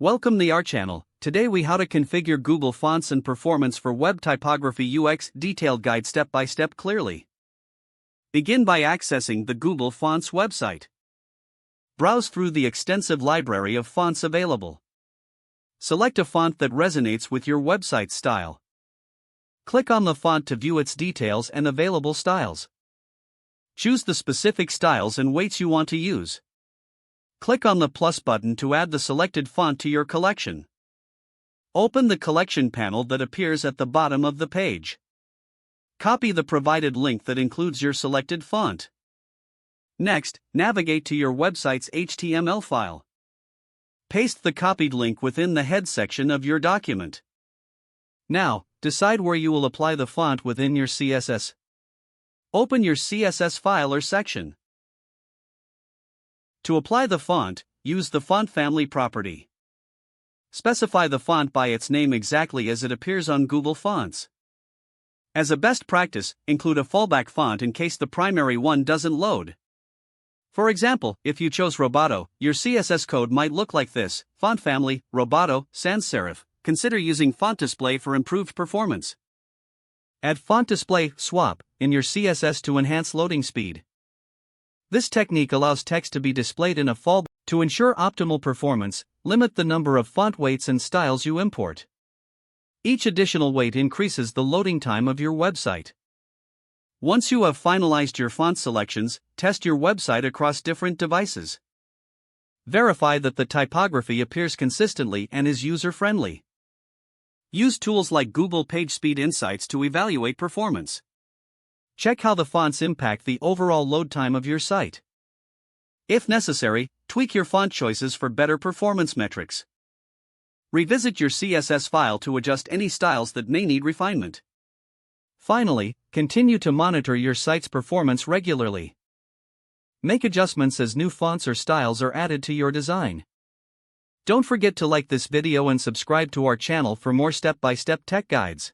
Welcome to our channel. Today we how to configure Google Fonts and performance for web typography UX detailed guide step by step clearly. Begin by accessing the Google Fonts website. Browse through the extensive library of fonts available. Select a font that resonates with your website style. Click on the font to view its details and available styles. Choose the specific styles and weights you want to use. Click on the plus button to add the selected font to your collection. Open the collection panel that appears at the bottom of the page. Copy the provided link that includes your selected font. Next, navigate to your website's HTML file. Paste the copied link within the head section of your document. Now, decide where you will apply the font within your CSS. Open your CSS file or section. To apply the font, use the font family property. Specify the font by its name exactly as it appears on Google Fonts. As a best practice, include a fallback font in case the primary one doesn't load. For example, if you chose Roboto, your CSS code might look like this: font family, Roboto, sans serif. Consider using font display for improved performance. Add font display swap in your CSS to enhance loading speed. This technique allows text to be displayed in a fallback. To ensure optimal performance, limit the number of font weights and styles you import. Each additional weight increases the loading time of your website. Once you have finalized your font selections, test your website across different devices. Verify that the typography appears consistently and is user-friendly. Use tools like Google PageSpeed Insights to evaluate performance. Check how the fonts impact the overall load time of your site. If necessary, tweak your font choices for better performance metrics. Revisit your CSS file to adjust any styles that may need refinement. Finally, continue to monitor your site's performance regularly. Make adjustments as new fonts or styles are added to your design. Don't forget to like this video and subscribe to our channel for more step-by-step tech guides.